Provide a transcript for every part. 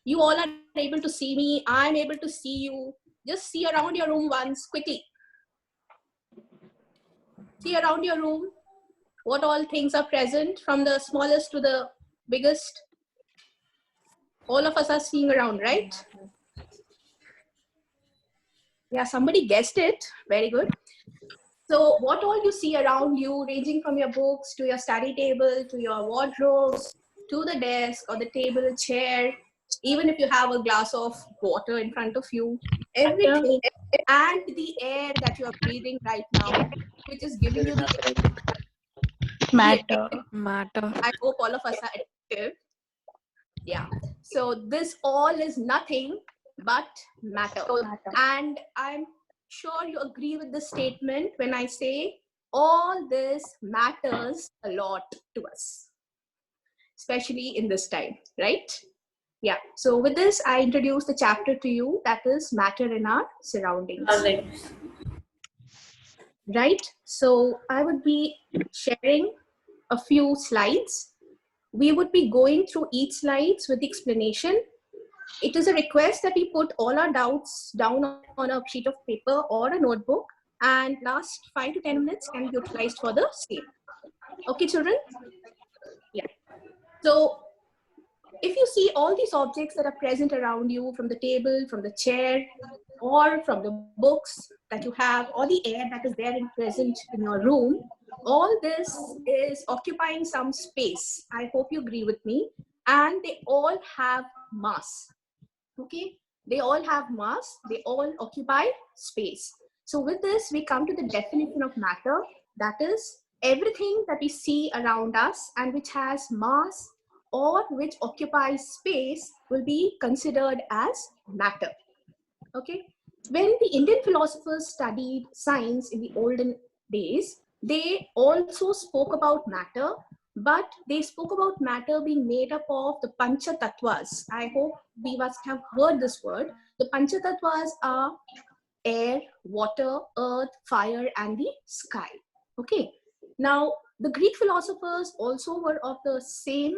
You all are able to see me. I'm able to see you. Just see around your room once quickly. See around your room what all things are present, from the smallest to the biggest. All of us are seeing around, right? Yeah, somebody guessed it. Very good. So what all you see around you, ranging from your books to your study table, to your wardrobes, to the desk or the table, chair, even if you have a glass of water in front of you, everything, and the air that you are breathing right now, which is giving you the Matter. I hope all of us are active. Yeah. So this all is nothing but matter. And I'm sure you agree with the statement when I say all this matters a lot to us, especially in this time, right? Yeah. So with this, I introduce the chapter to you, that is matter in our surroundings. Right? So I would be sharing a few slides. We would be going through each slides with explanation. It is a request that we put all our doubts down on a sheet of paper or a notebook, and last 5 to 10 minutes can be utilized for the same. Okay, children? Yeah. So if you see all these objects that are present around you, from the table, from the chair, or from the books that you have, or the air that is there and present in your room, all this is occupying some space. I hope you agree with me. And they all have mass. Okay, they all have mass, they all occupy space. So with this, we come to the definition of matter, that is everything that we see around us and which has mass or which occupies space will be considered as matter. Okay, when the Indian philosophers studied science in the olden days, they also spoke about matter, but they spoke about matter being made up of the Pancha Tattvas. I hope we must have heard this word. The Pancha Tattvas are air, water, earth, fire, and the sky. Okay. Now, the Greek philosophers also were of the same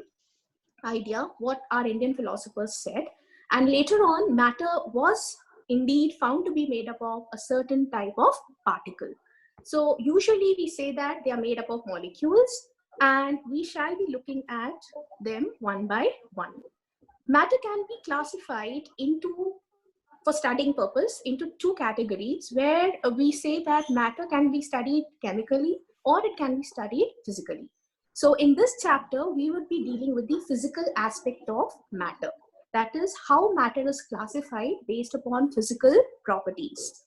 idea, what our Indian philosophers said. And later on, matter was indeed found to be made up of a certain type of particle. So usually we say that they are made up of molecules, and we shall be looking at them one by one. Matter can be classified into, for studying purpose, into two categories, where we say that matter can be studied chemically or it can be studied physically. So in this chapter, we would be dealing with the physical aspect of matter. That is how matter is classified based upon physical properties.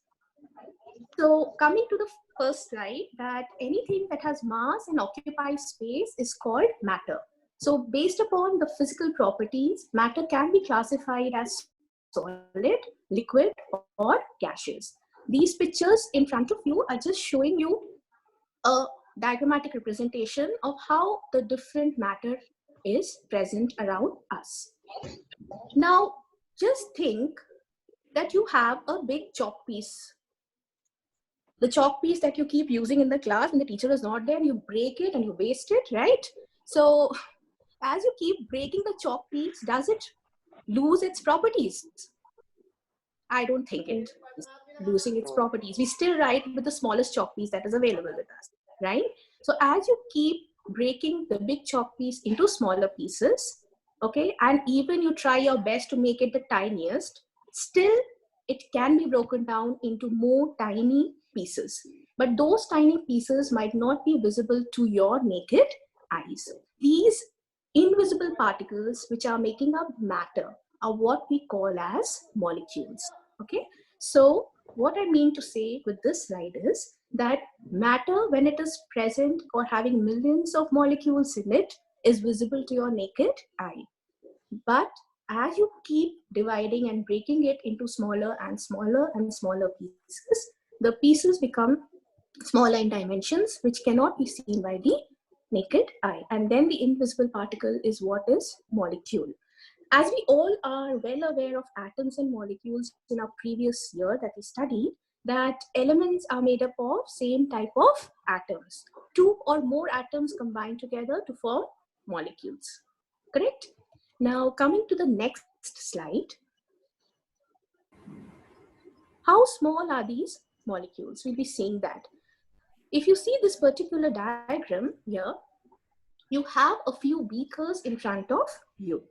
So coming to the first slide, that anything that has mass and occupies space is called matter. So based upon the physical properties, matter can be classified as solid, liquid, or gaseous. These pictures in front of you are just showing you a diagrammatic representation of how the different matter is present around us. Now, just think that you have a big chalk piece. The chalk piece that you keep using in the class and the teacher is not there, and you break it and you waste it, right? So as you keep breaking the chalk piece, does it lose its properties? I don't think it is losing its properties. We still write with the smallest chalk piece that is available with us, right? So as you keep breaking the big chalk piece into smaller pieces, okay, and even you try your best to make it the tiniest, still it can be broken down into more tiny pieces. But those tiny pieces might not be visible to your naked eyes. These invisible particles which are making up matter are what we call as molecules. Okay, so what I mean to say with this slide is that matter, when it is present or having millions of molecules in it, is visible to your naked eye. But as you keep dividing and breaking it into smaller and smaller and smaller pieces, the pieces become smaller in dimensions, which cannot be seen by the naked eye. And then the invisible particle is what is molecule. As we all are well aware of atoms and molecules in our previous year that we studied, that elements are made up of same type of atoms. Two or more atoms combine together to form molecules. Correct? Now coming to the next next slide. How small are these molecules? We'll be seeing that. If you see this particular diagram here, you have a few beakers in front of you.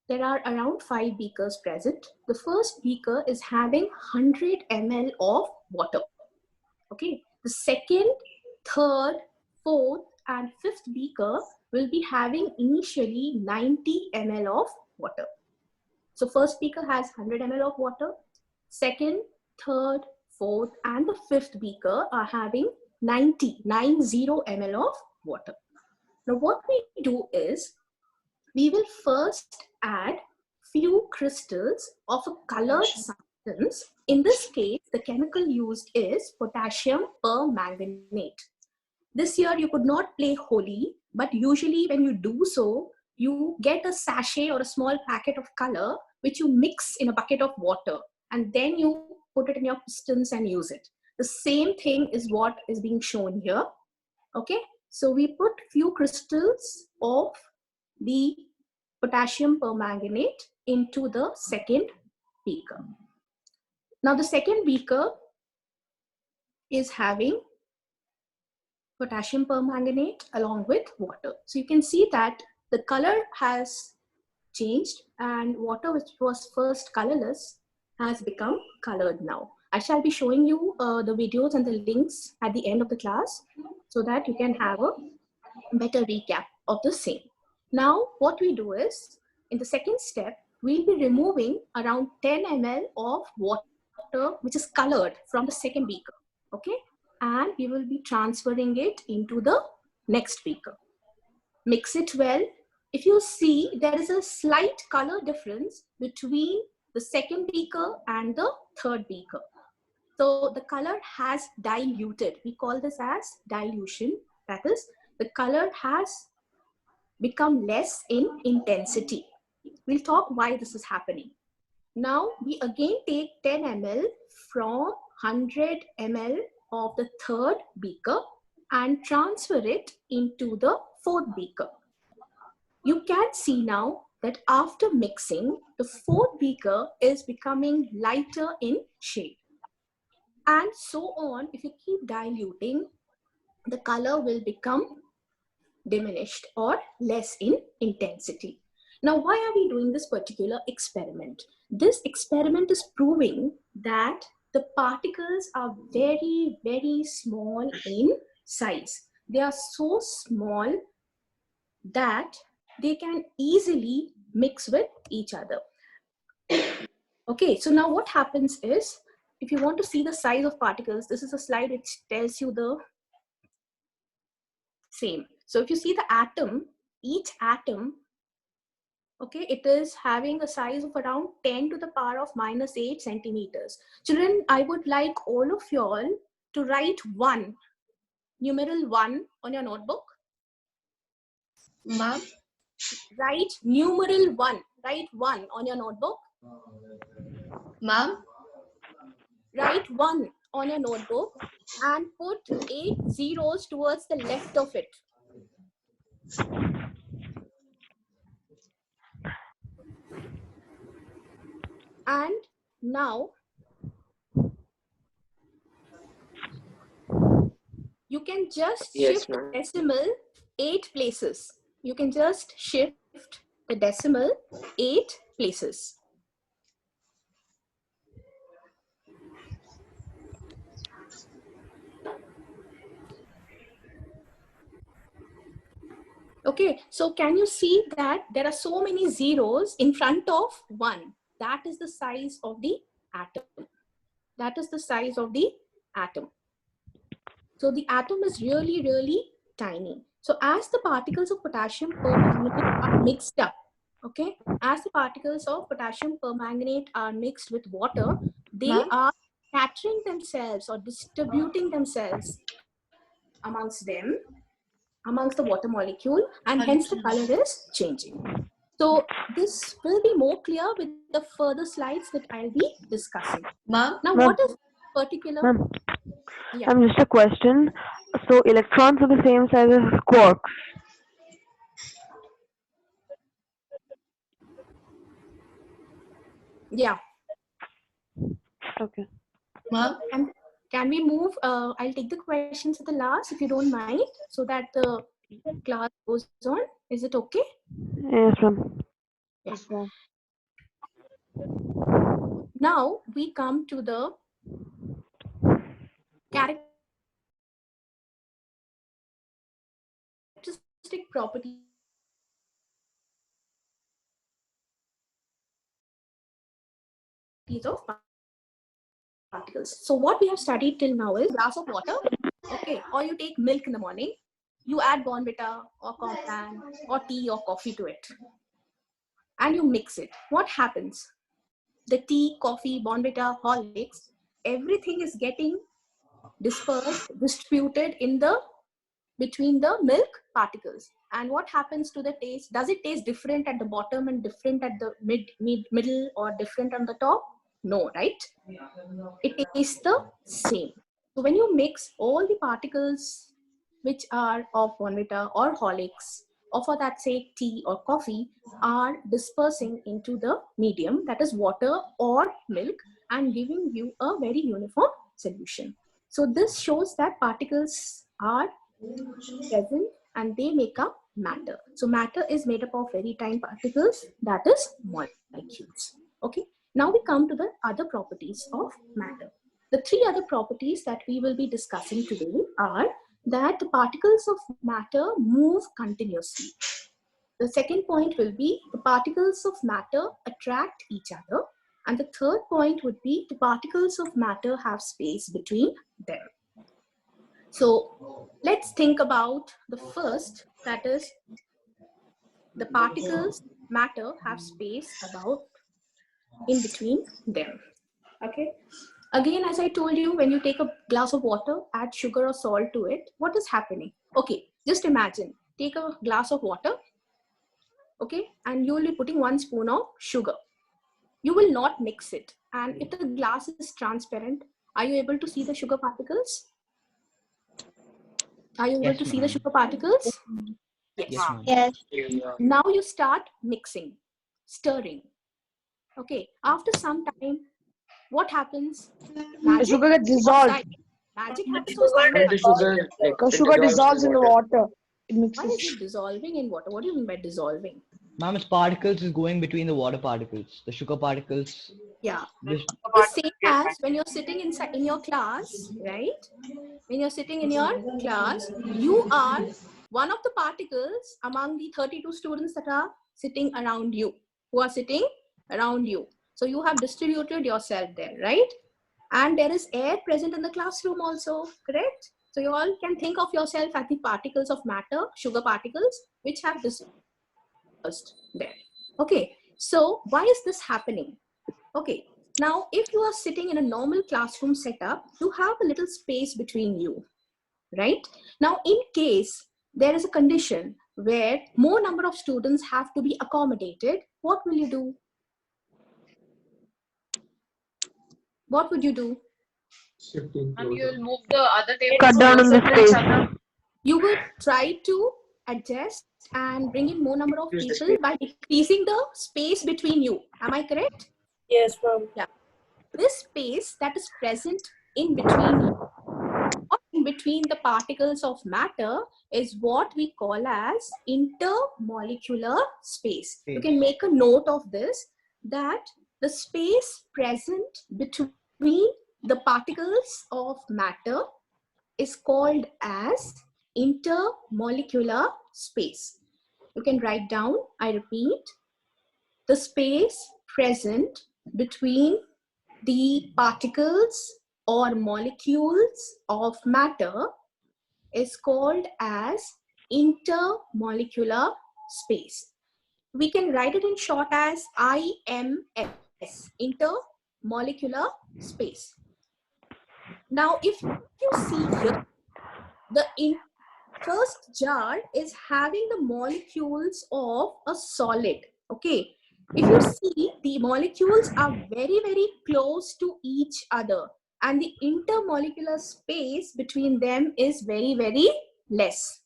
There are around 5 beakers present. The first beaker is having 100 ml of water. Okay. The second, third, fourth, and fifth beaker will be having initially 90 ml of water. So first beaker has 100 ml of water. Second, third, fourth, and the fifth beaker are having 90 ml of water. Now what we do is, we will first add few crystals of a colored substance. In this case, the chemical used is potassium permanganate. This year you could not play Holi, but usually when you do so, you get a sachet or a small packet of color which you mix in a bucket of water, and then you put it in your pistons and use it. The same thing is what is being shown here. Okay, so we put few crystals of the potassium permanganate into the second beaker. Now the second beaker is having potassium permanganate along with water. So you can see that the color has changed, and water which was first colorless has become colored now. I shall be showing you the videos and the links at the end of the class so that you can have a better recap of the same. Now what we do is, in the second step, we'll be removing around 10 ml of water which is colored from the second beaker. Okay, and we will be transferring it into the next beaker. Mix it well. If you see, there is a slight color difference between the second beaker and the third beaker. So the color has diluted. We call this as dilution. That is, the color has become less in intensity. We'll talk why this is happening. Now we again take 10 ml from 100 ml of the third beaker and transfer it into the fourth beaker. You can see now that after mixing, the fourth beaker is becoming lighter in shade. And so on, if you keep diluting, the color will become diminished or less in intensity. Now, why are we doing this particular experiment? This experiment is proving that the particles are very, very small in size. They are so small that they can easily mix with each other. Okay, so now what happens is, if you want to see the size of particles, this is a slide which tells you the same. So if you see the atom, each atom, okay, it is having a size of around 10 to the power of -8 centimeters. Children, I would like all of y'all to write 1, numeral 1 on your notebook. Ma'am? Write numeral 1. Write 1 on your notebook. Ma'am? Write 1 on your notebook and put 8 zeros towards the left of it. And now you can just shift the decimal 8 places. You can just shift the decimal 8 places. Okay, so can you see that there are so many zeros in front of 1? That is the size of the atom. That is the size of the atom. So the atom is really, really tiny. So as the particles of potassium permanganate are mixed up, okay, as the particles of potassium permanganate are mixed with water, they are scattering themselves or distributing themselves amongst them, amongst the water molecule, and hence the color is changing. So this will be more clear with the further slides that I'll be discussing. Ma'am? Now, what is particular? Ma'am, Yeah. just a question. So electrons are the same size as quarks. Yeah. Okay. Ma'am? Can we move? I'll take the questions at the last if you don't mind, so that the class goes on. Is it okay? Yes, ma'am. Yes, ma'am. Now we come to the characteristic properties of particles. So what we have studied till now is glass of water, okay, or you take milk in the morning, you add Bonvita or Complan or tea or coffee to it, and you mix it. What happens? The tea, coffee, Bonvita, Horlicks, everything is getting dispersed, distributed in the between the milk particles. And what happens to the taste? Does it taste different at the bottom and different at the middle, or different on the top? No, right? It tastes the same. So when you mix all the particles which are of Bonvita or Horlicks, or for that sake tea or coffee, are dispersing into the medium, that is water or milk, and giving you a very uniform solution. So this shows that particles are present and they make up matter. So matter is made up of very tiny particles, that is molecules. Okay. Now we come to the other properties of matter. The three other properties that we will be discussing today are that the particles of matter move continuously. The second point will be the particles of matter attract each other. And the third point would be the particles of matter have space between them. So let's think about the first, that is the particles matter have space about in between them. Okay. Again, as I told you, when you take a glass of water, add sugar or salt to it, what is happening? Okay, just imagine, take a glass of water, okay, and you will be putting 1 spoon of sugar. You will not mix it. And if the glass is transparent, are you able to see the sugar particles? Are you able Yes, to see the ma'am. sugar particles? Yes, Yes. ma'am. Yes. Now you start mixing, stirring. Okay, after some time, what happens? The Magic sugar gets or dissolved. science? Magic happens or science And the happens? sugar, like, The it sugar dissolves dissolves in the water. It Why mixes. is it dissolving in water? What do you mean by dissolving? ma'am, its particles is going between the water particles. The sugar particles. Yeah, This, the same as when you're sitting inside in your class, right? When you're sitting in your class, you are one of the particles among the 32 students that are sitting around you, who are sitting around you. So you have distributed yourself there, right? And there is air present in the classroom also, correct? So you all can think of yourself as the particles of matter, sugar particles, which have dispersed there. Okay, so why is this happening? Okay, now if you are sitting in a normal classroom setup, you have a little space between you, right? Now, in case there is a condition where more number of students have to be accommodated, what will you do? What would you do? And you will move the other tables Cut down on the closer to each space. other. You would try to adjust and bring in more number of people by decreasing the space between you. Am I correct? Yes, ma'am. Yeah. This space that is present in between you, or in between the particles of matter, is what we call as intermolecular space. You can make a note of this, that the space present between the particles of matter is called as intermolecular space. You can write down, I repeat, the space present between the particles or molecules of matter is called as intermolecular space. We can write it in short as IMS, intermolecular space. Now, if you see here, the first jar is having the molecules of a solid. Okay, if you see, the molecules are very, very close to each other, and the intermolecular space between them is very, very less.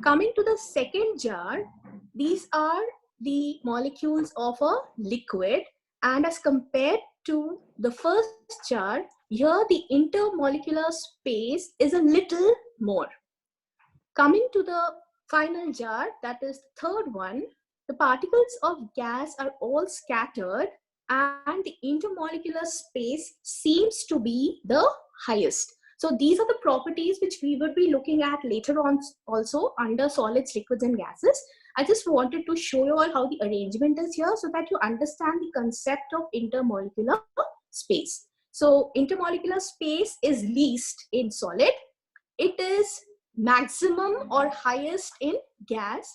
Coming to the second jar, these are the molecules of a liquid, And as compared to the first jar, here the intermolecular space is a little more. Coming to the final jar, that is the third one, the particles of gas are all scattered and the intermolecular space seems to be the highest. So these are the properties which we would be looking at later on also under solids, liquids and gases. I just wanted to show you all how the arrangement is here so that you understand the concept of intermolecular space. So intermolecular space is least in solid. It is maximum or highest in gas,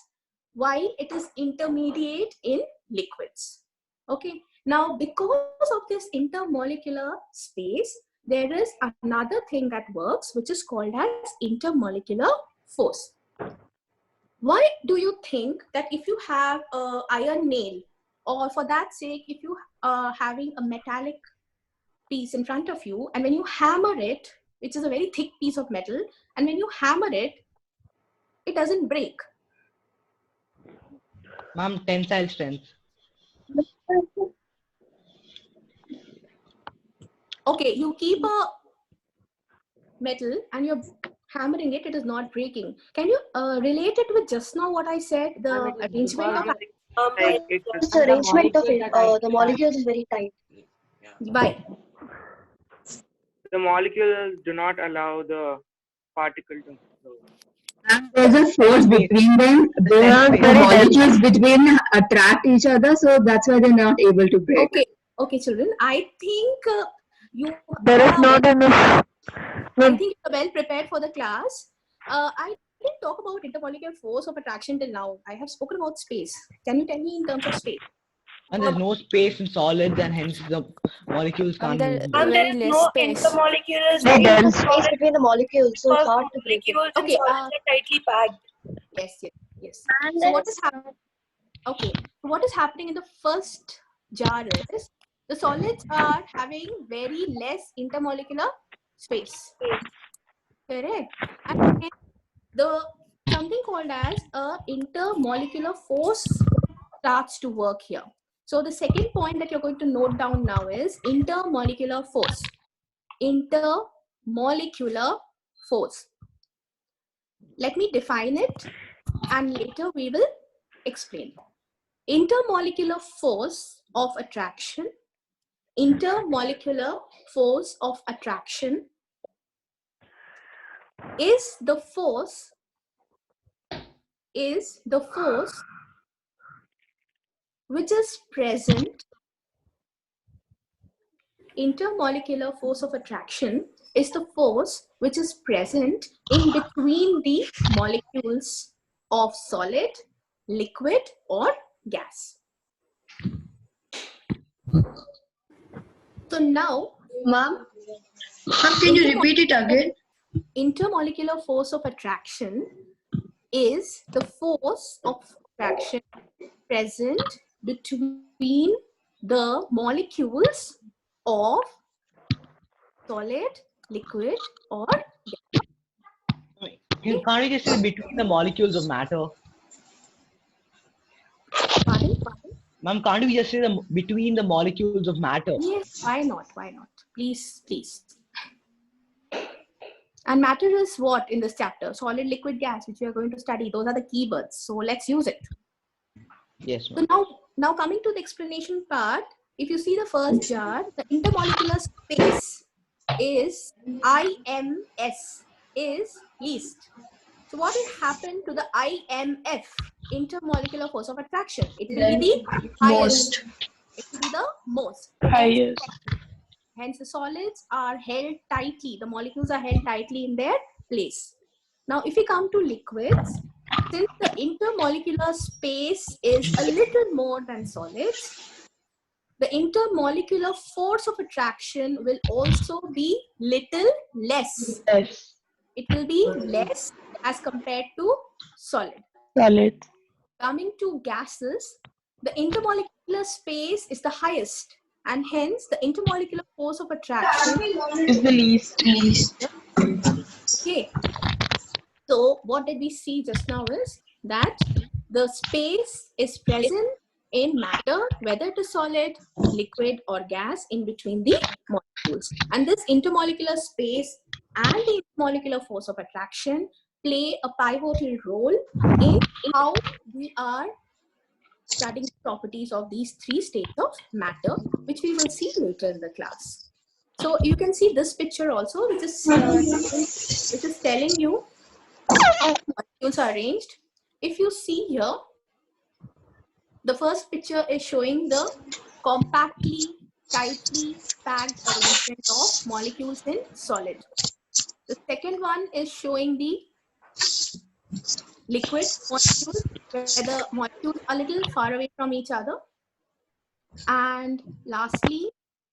while it is intermediate in liquids. Okay. Now, because of this intermolecular space, there is another thing that works, which is called as intermolecular force. Why do you think that if you have an iron nail, or for that sake, if you are having a metallic piece in front of you, and when you hammer it, which is a very thick piece of metal, and when you hammer it, it doesn't break? Ma'am, tensile strength. Okay, you keep a metal and you're hammering it, it is not breaking. Can you relate it with just now what I said, the arrangement of This arrangement of the molecules is very tight. why? The molecules do not allow the particle to flow. And there's a force between them. There are Very the molecules between attract each other, so that's why they're not able to break. Okay, children. I think There is not enough. I think you're well prepared for the class. I didn't talk about intermolecular force of attraction till now. I have spoken about space. Can you tell me in terms of space? And there's no space in solids, and hence the molecules can't move. And there is no intermolecular Space between the molecules, so it's hard to break. molecules and Okay, solids are tightly packed. Yes. So what is happening? Okay, so what is happening in the first jar is the solids are having very less intermolecular space. Correct. And the something called as a intermolecular force starts to work here. So the second point that you're going to note down now is intermolecular force. Intermolecular force. Let me define it and later we will explain. Intermolecular force of attraction. Intermolecular force of attraction is the force which is present. Intermolecular force of attraction is the force which is present in between the molecules of solid, liquid or gas. So now, Ma'am, can you repeat it again? intermolecular force of attraction is the force of attraction present between the molecules of solid, liquid or Can't we just say between the molecules of matter? pardon? Ma'am, can't we just say between the molecules of matter? Yes, why not? Please. And matter is what in this chapter? Solid, liquid, gas, which we are going to study. Those are the keywords. So let's use it. Yes, So ma'am. now coming to the explanation part, if you see the first jar, the intermolecular space is IMS, is least. So what will happen to the IMF, intermolecular force of attraction? It will be the highest. It will be the most. Hence the solids are held tightly, the molecules are held tightly in their place. Now if we come to liquids, since the intermolecular space is a little more than solids, the intermolecular force of attraction will also be little less. It will be less as compared to solid. Coming to gases, the intermolecular space is the highest and hence the intermolecular force of attraction Is the least. Okay. So what did we see just now is that the space is present in matter, whether it is solid, liquid, or gas, in between the molecules. And this intermolecular space and the molecular force of attraction play a pivotal role in how we are studying the properties of these three states of matter, which we will see later in the class. So you can see this picture also, which is telling you how molecules are arranged. If you see here, the first picture is showing the compactly, tightly packed arrangement of molecules in solid. The second one is showing the liquid molecules, where the molecules are a little far away from each other. And lastly,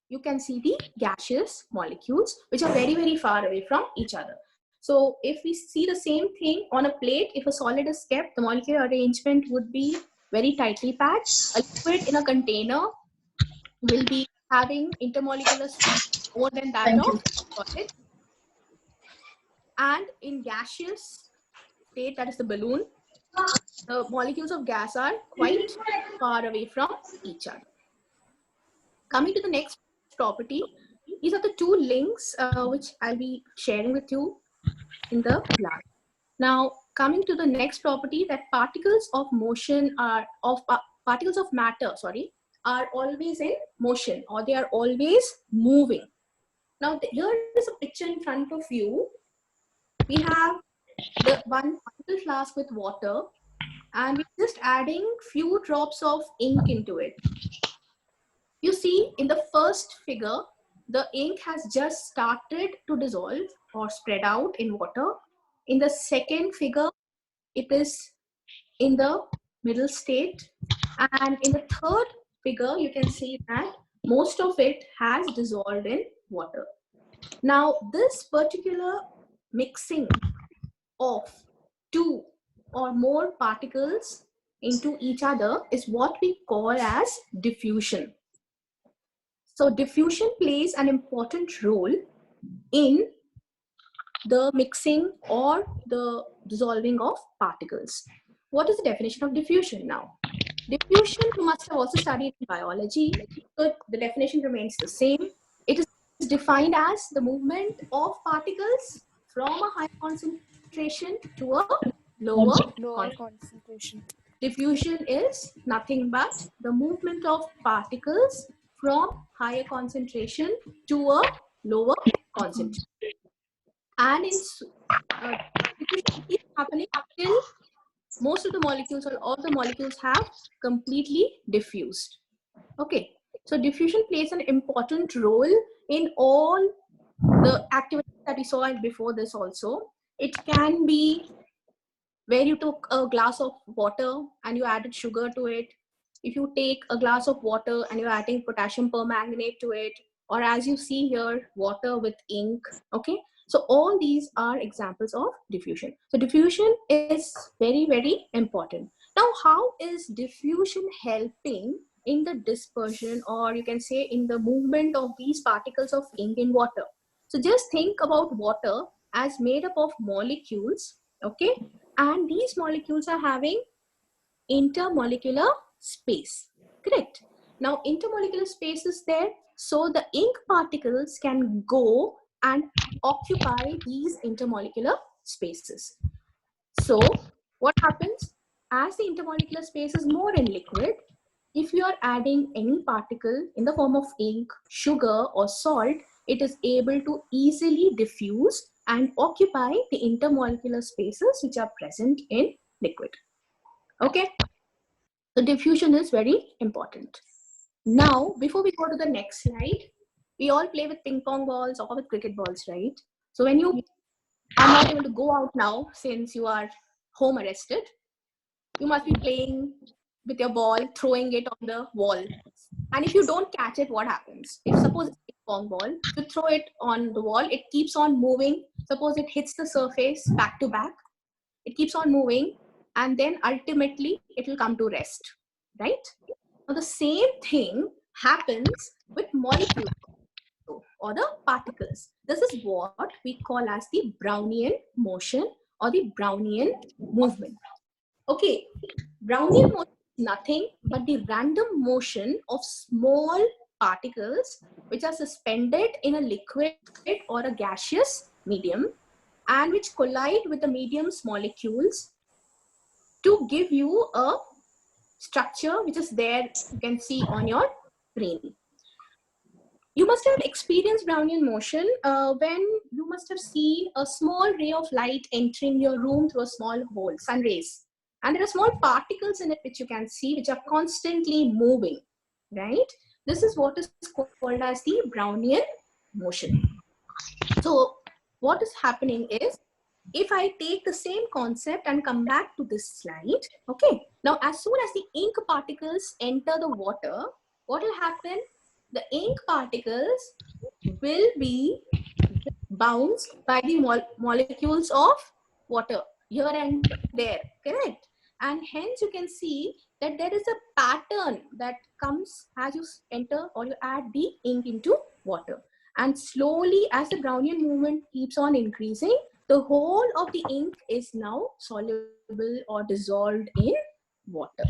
you can see the gaseous molecules, which are very, very far away from each other. So if we see the same thing on a plate, if a solid is kept, the molecular arrangement would be very tightly packed. A liquid in a container will be having intermolecular space more than that of solid. And in gaseous state, that is the balloon, the molecules of gas are quite far away from each other. Coming to the next property, these are the two links which I'll be sharing with you in the class. Now, coming to the next property, that particles of motion are particles of matter, are always in motion, or they are always moving. Now, here is a picture in front of you. We have the one particle flask with water, and we're just adding few drops of ink into it. You see, in the first figure, the ink has just started to dissolve or spread out in water. In the second figure, it is in the middle state. And in the third figure, you can see that most of it has dissolved in water. Now, this particular mixing of two or more particles into each other is what we call as diffusion. So diffusion plays an important role in the mixing or the dissolving of particles. What is the definition of diffusion now? Diffusion, you must have also studied in biology, so the definition remains the same. It is defined as the movement of particles from a high concentration to a lower concentration. Diffusion is nothing but the movement of particles from higher concentration to a lower concentration. And diffusion is happening till most of the molecules or all the molecules have completely diffused. Okay, so diffusion plays an important role in all the activities that we saw before this also. It can be where you took a glass of water and you added sugar to it. If you take a glass of water and you're adding potassium permanganate to it, or as you see here, water with ink, okay? So all these are examples of diffusion. So diffusion is very, very important. Now, how is diffusion helping in the dispersion, or you can say in the movement of these particles of ink in water? So just think about water as made up of molecules, okay? And these molecules are having intermolecular space, correct? Now, intermolecular space is there, so the ink particles can go and occupy these intermolecular spaces. So what happens? As the intermolecular space is more in liquid, if you are adding any particle in the form of ink, sugar, or salt, it is able to easily diffuse and occupy the intermolecular spaces which are present in liquid. Okay, so diffusion is very important. Now, before we go to the next slide, we all play with ping pong balls or with cricket balls, right? So when you are not able to go out now since you are home arrested, you must be playing with your ball, throwing it on the wall. And if you don't catch it, what happens? If suppose it's a ping pong ball, you throw it on the wall, it keeps on moving. Suppose it hits the surface back to back. It keeps on moving, and then ultimately it will come to rest, right? Now the same thing happens with molecules or the particles. This is what we call as the Brownian motion or the Brownian movement. Okay, Brownian motion nothing but the random motion of small particles which are suspended in a liquid or a gaseous medium and which collide with the medium's molecules to give you a structure which is there, you can see on your screen. You must have experienced Brownian motion when you must have seen a small ray of light entering your room through a small hole, sun rays. And there are small particles in it which you can see which are constantly moving, right? This is what is called as the Brownian motion. So what is happening is, if I take the same concept and come back to this slide, okay? Now, as soon as the ink particles enter the water, what will happen? The ink particles will be bounced by the molecules of water here and there, correct? And hence you can see that there is a pattern that comes as you enter or you add the ink into water. And slowly, as the Brownian movement keeps on increasing, the whole of the ink is now soluble or dissolved in water.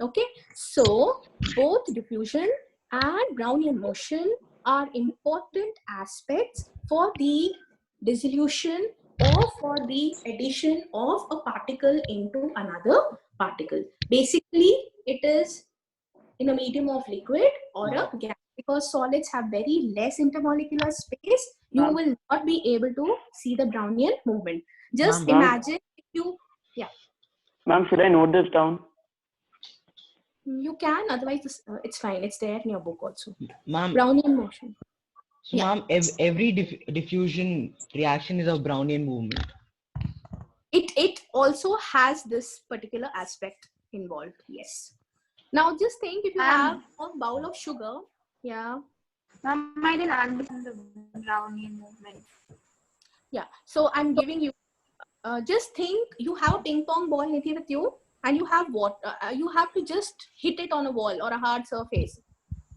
Okay, so both diffusion and Brownian motion are important aspects for the dissolution or for the addition of a particle into another particle. Basically, it is in a medium of liquid or a gas. Because solids have very less intermolecular space, you will not be able to see the Brownian movement. Just imagine if you, Ma'am, should I note this down? you can, otherwise it's fine. It's there in your book also. Ma'am, Brownian motion. so ma'am, every diffusion reaction is a Brownian movement. It also has this particular aspect involved. Yes. Now just think, if you have a bowl of sugar. Yeah. Ma'am, I didn't understand the Brownian movement. Yeah. So I'm giving you, just think you have a ping pong ball with you and you have water. You have to just hit it on a wall or a hard surface.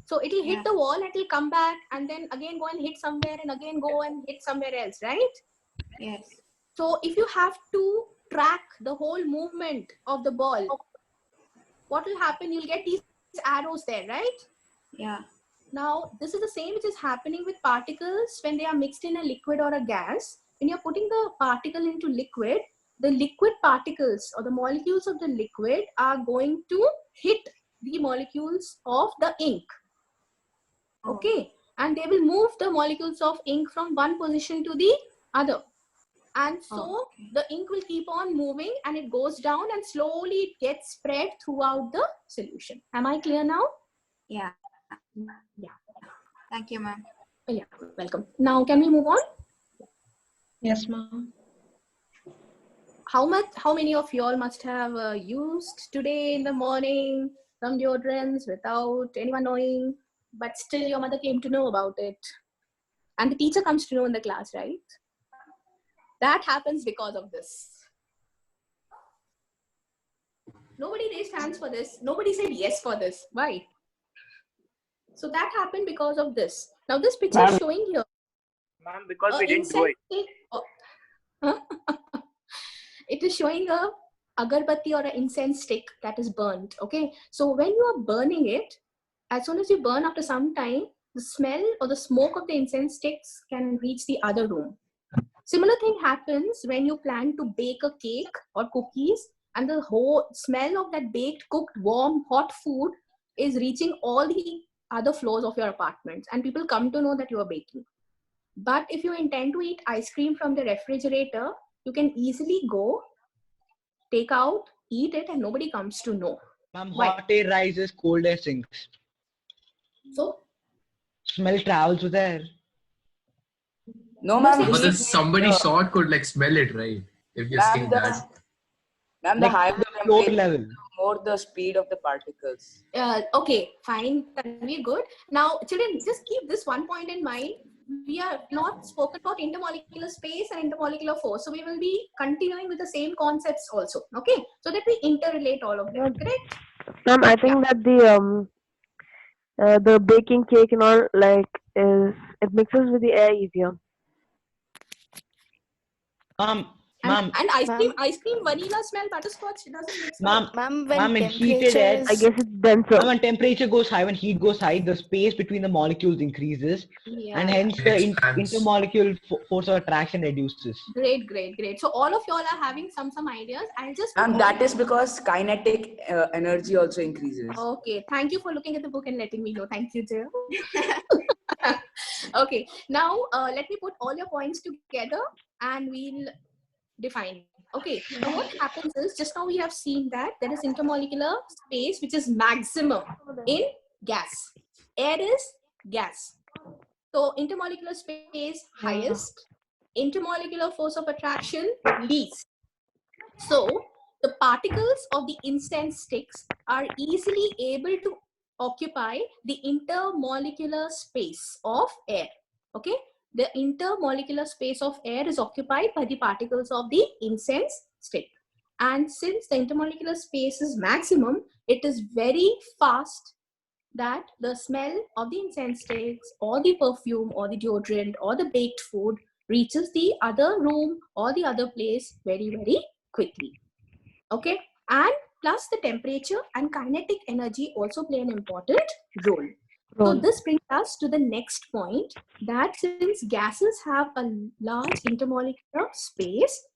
So it'll hit the wall, it'll come back and then again go and hit somewhere and again go and hit somewhere else, right? Yes. So if you have to track the whole movement of the ball, what will happen? You'll get these arrows there, right? Yeah. Now, this is the same which is happening with particles when they are mixed in a liquid or a gas. When you're putting the particle into liquid, the liquid particles or the molecules of the liquid are going to hit the molecules of the ink. Okay. And they will move the molecules of ink from one position to the other. And so the ink will keep on moving and it goes down and slowly it gets spread throughout the solution. Am I clear now? Yeah. Yeah. Thank you, ma'am. Yeah, welcome. Now, can we move on? Yes, ma'am. How many of you all must have used today in the morning some deodorants without anyone knowing, but still your mother came to know about it? And the teacher comes to know in the class, right? That happens because of this. Nobody raised hands for this. Nobody said yes for this. Why? So that happened because of this. Now this picture is showing here. Ma'am, because we didn't do it. It is showing a agarbatti or an incense stick that is burnt. Okay. So when you are burning it, as soon as you burn, after some time, the smell or the smoke of the incense sticks can reach the other room. Similar thing happens when you plan to bake a cake or cookies and the whole smell of that baked, cooked, warm, hot food is reaching all the other floors of your apartments and people come to know that you are baking. But if you intend to eat ice cream from the refrigerator, you can easily go, take out, eat it and nobody comes to know. Ma'am, hot air rises, cold air sinks. So? Smell travels with air. No, ma'am. But somebody short could like smell it, right? If you're saying that. Ma'am, the higher the floor temperature, level, more the speed of the particles. Okay, fine. We're good. Now, children, just keep this one point in mind. We are not spoken about intermolecular space and intermolecular force. So we will be continuing with the same concepts also. Okay, so that we interrelate all of them. Correct? Ma'am, I think that the baking cake and all it mixes with the air easier. ma'am, Ma'am, And ice cream, vanilla smell, butterscotch, it doesn't mix well. ma'am, in heated air, I guess it's denser. ma'am, when temperature goes high, when heat goes high, the space between the molecules increases, Yeah, and yeah. hence the Expands. intermolecule force of attraction reduces. Great, great, great. So all of y'all are having some ideas. I'll just And that is because kinetic energy also increases. Okay, thank you for looking at the book and letting me know. Thank you, Jill. Okay, now let me put all your points together and we'll define. Okay, now what happens is, just now we have seen that there is intermolecular space which is maximum in gas. Air is gas. So intermolecular space highest, intermolecular force of attraction least. So the particles of the incense sticks are easily able to occupy the intermolecular space of air. Okay, the intermolecular space of air is occupied by the particles of the incense stick. And since the intermolecular space is maximum, it is very fast that the smell of the incense sticks or the perfume or the deodorant or the baked food reaches the other room or the other place very, very quickly. Okay, and plus the temperature and kinetic energy also play an important role. So this brings us to the next point, that since gases have a large intermolecular space,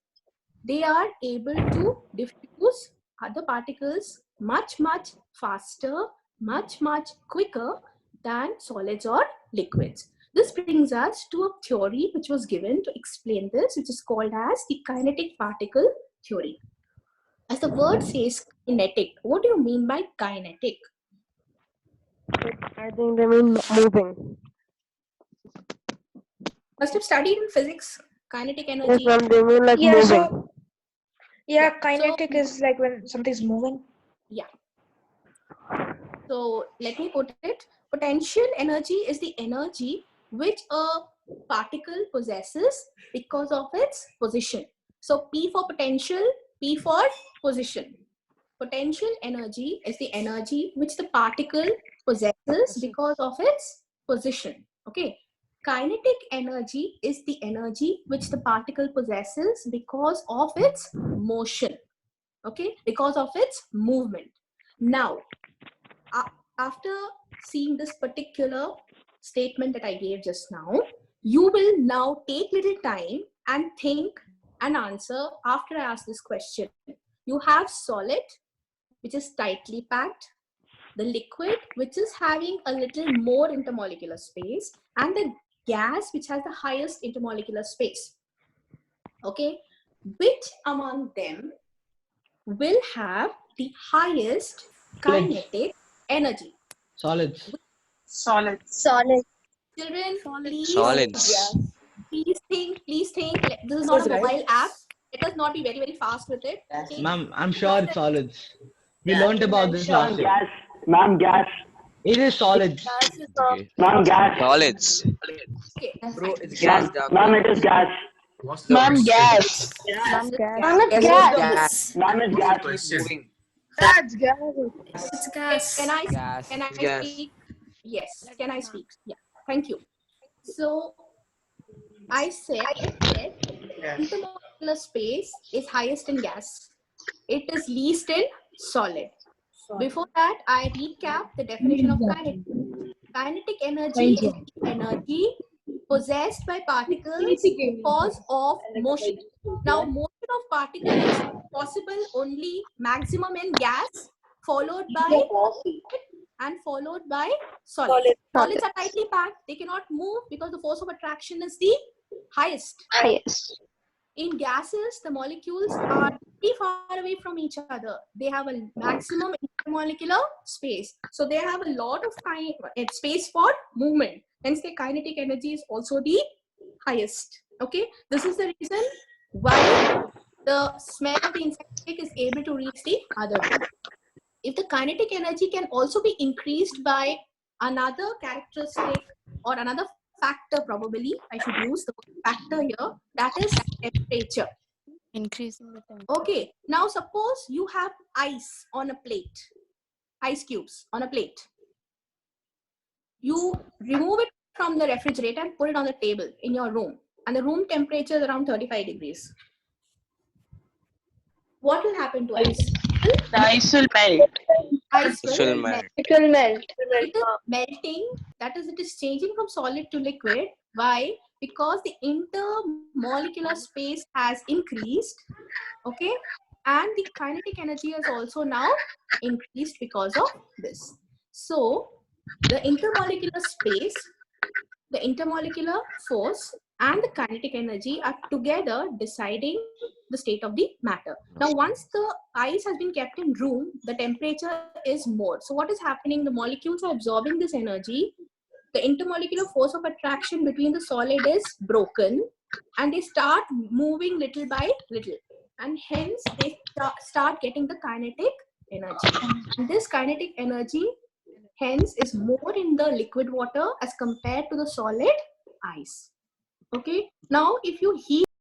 they are able to diffuse other particles much, much faster, much, much quicker than solids or liquids. This brings us to a theory which was given to explain this, which is called as the kinetic particle theory. As the word says kinetic, what do you mean by kinetic? I think they mean moving. Must have studied in physics, kinetic Yes, energy. ma'am, they mean like Yeah, moving. so Yeah, kinetic so- is like when something's moving. Yeah. So let me put it. Potential energy is the energy which a particle possesses because of its position. So P for potential, P for position. Potential energy is the energy which the particle possesses because of its position. Okay. Kinetic energy is the energy which the particle possesses because of its motion. Okay, because of its movement. Now, after seeing this particular statement that I gave just now, you will now take little time and think and answer after I ask this question. You have solid, which is tightly packed, the liquid, which is having a little more intermolecular space, and the gas, which has the highest intermolecular space. Okay, which among them will have the highest kinetic energy? Solids. Solid. Solid. Children, please, Solids. please think. This is not a mobile app. Let us not be very, very fast with it. Think. Ma'am, I'm sure it's solids. We learned about this last year. Gas. Ma'am, gas. It is solids. Ma'am, gas. Solids. Okay, Bro, it's gas. Ma'am, it is gas. What's the question? Gas. Ma'am, It's gas. Ma'am, is What's the gas. question? That's gas. It's gas. Can I Gas. speak? Yes. Can I speak? Yeah. Thank you. So I said intermolecular space is highest in gas. It is least in solid. Before that, I recap the definition of kinetic. Kinetic energy is the energy possessed by particles because of motion. Now, motion of particles is possible only maximum in gas, followed by and followed by solids. Solids are tightly packed. They cannot move because the force of attraction is the highest. In gases, the molecules are pretty far away from each other. They have a maximum intermolecular space. So they have a lot of space for movement. Hence, their kinetic energy is also the highest. Okay, this is the reason why the smell of the insect stick is able to reach the other room. If the kinetic energy can also be increased by another characteristic or another factor, probably I should use the word factor here, that is temperature. Increasing the temperature. Okay, now suppose you have ice on a plate, ice cubes on a plate. You remove it from the refrigerator and put it on the table in your room, and the room temperature is around 35 degrees. what will happen to ice? The ice will melt. Ice It will will melt. melt. It will melt. It is melting, that is, it is changing from solid to liquid. Why? Because the intermolecular space has increased, okay, and the kinetic energy has also now increased because of this. So the intermolecular space, the intermolecular force, and the kinetic energy are together deciding the state of the matter. Now, once the ice has been kept in room, the temperature is more. So what is happening? The molecules are absorbing this energy. The intermolecular force of attraction between the solid is broken, and they start moving little by little, and hence they start getting the kinetic energy. And this kinetic energy hence is more in the liquid water as compared to the solid ice. Okay, now if you heat